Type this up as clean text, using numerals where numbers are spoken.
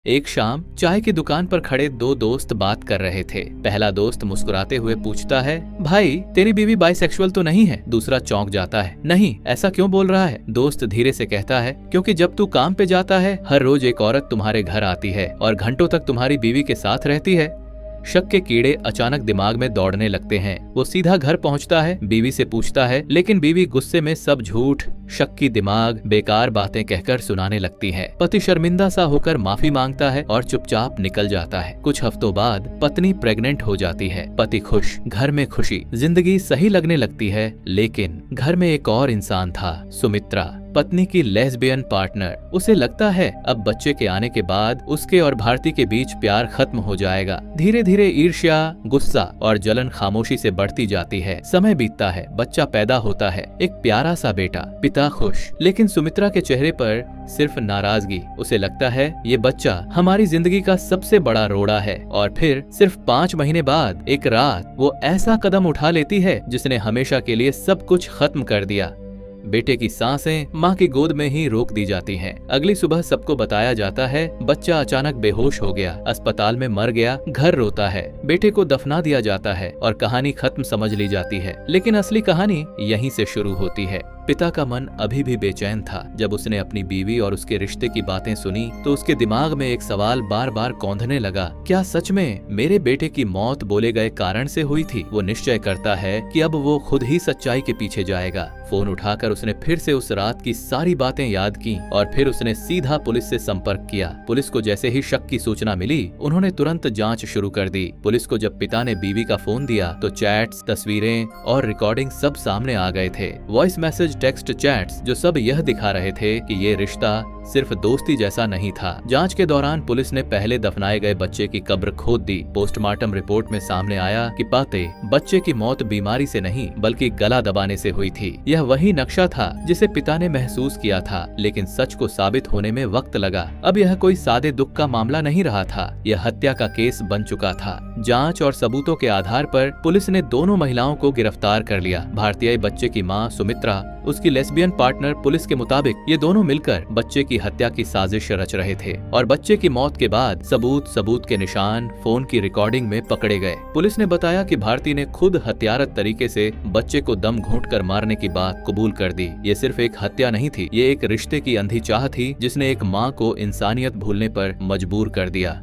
एक शाम चाय की दुकान पर खड़े दो दोस्त बात कर रहे थे। पहला दोस्त मुस्कुराते हुए पूछता है, भाई तेरी बीवी बाइसेक्सुअल तो नहीं है? दूसरा चौंक जाता है, नहीं, ऐसा क्यों बोल रहा है? दोस्त धीरे से कहता है, क्योंकि जब तू काम पे जाता है हर रोज एक औरत तुम्हारे घर आती है और घंटों तक तुम्हारी बीवी के साथ रहती है। शक के कीड़े अचानक दिमाग में दौड़ने लगते हैं। वो सीधा घर पहुंचता है, बीवी से पूछता है, लेकिन बीवी गुस्से में सब झूठ, शक की दिमाग, बेकार बातें कहकर सुनाने लगती है। पति शर्मिंदा सा होकर माफी मांगता है और चुपचाप निकल जाता है। कुछ हफ्तों बाद पत्नी प्रेग्नेंट हो जाती है। पति खुश, घर में खुशी, जिंदगी सही लगने लगती है। लेकिन घर में एक और इंसान था, सुमित्रा, पत्नी की लेस्बियन पार्टनर। उसे लगता है अब बच्चे के आने के बाद उसके और भारती के बीच प्यार खत्म हो जाएगा। धीरे धीरे ईर्ष्या, गुस्सा और जलन खामोशी से बढ़ती जाती है। समय बीतता है, बच्चा पैदा होता है, एक प्यारा सा बेटा। पिता खुश, लेकिन सुमित्रा के चेहरे पर सिर्फ नाराजगी। उसे लगता है ये बच्चा हमारी जिंदगी का सबसे बड़ा रोड़ा है। और फिर सिर्फ 5 महीने बाद एक रात वो ऐसा कदम उठा लेती है जिसने हमेशा के लिए सब कुछ खत्म कर दिया। बेटे की सांसें माँ की गोद में ही रोक दी जाती हैं। अगली सुबह सबको बताया जाता है, बच्चा अचानक बेहोश हो गया, अस्पताल में मर गया। घर रोता है, बेटे को दफना दिया जाता है और कहानी खत्म समझ ली जाती है। लेकिन असली कहानी यहीं से शुरू होती है। पिता का मन अभी भी बेचैन था। जब उसने अपनी बीवी और उसके रिश्ते की बातें सुनी तो उसके दिमाग में एक सवाल बार बार कौंधने लगा, क्या सच में मेरे बेटे की मौत बोले गए कारण से हुई थी? वो निश्चय करता है कि अब वो खुद ही सच्चाई के पीछे जाएगा। फोन उठाकर उसने फिर से उस रात की सारी बातें याद की और फिर उसने सीधा पुलिस से संपर्क किया। पुलिस को जैसे ही शक की सूचना मिली, उन्होंने तुरंत जांच शुरू कर दी। पुलिस को जब पिता ने बीवी का फोन दिया तो चैट्स, तस्वीरें और रिकॉर्डिंग सब सामने आ गए थे। वॉइस मैसेज, टेक्स्ट चैट्स जो सब यह दिखा रहे थे कि ये रिश्ता सिर्फ दोस्ती जैसा नहीं था। जांच के दौरान पुलिस ने पहले दफनाए गए बच्चे की कब्र खोद दी। पोस्टमार्टम रिपोर्ट में सामने आया कि पाते बच्चे की मौत बीमारी से नहीं बल्कि गला दबाने से हुई थी। यह वही नक्शा था जिसे पिता ने महसूस किया था, लेकिन सच को साबित होने में वक्त लगा। अब यह कोई सादे दुख का मामला नहीं रहा था, यह हत्या का केस बन चुका था। जांच और सबूतों के आधार पर पुलिस ने दोनों महिलाओं को गिरफ्तार कर लिया। भारतीय बच्चे की मां सुमित्रा, उसकी लेस्बियन पार्टनर, पुलिस के मुताबिक ये दोनों मिलकर बच्चे की हत्या की साजिश रच रहे थे। और बच्चे की मौत के बाद सबूत के निशान फोन की रिकॉर्डिंग में पकड़े गए। पुलिस ने बताया कि भारती ने खुद हत्यारत तरीके से बच्चे को दम घोंटकर मारने की बात कबूल कर दी। ये सिर्फ एक हत्या नहीं थी, ये एक रिश्ते की अंधी चाह थी जिसने एक माँ को इंसानियत भूलने पर मजबूर कर दिया।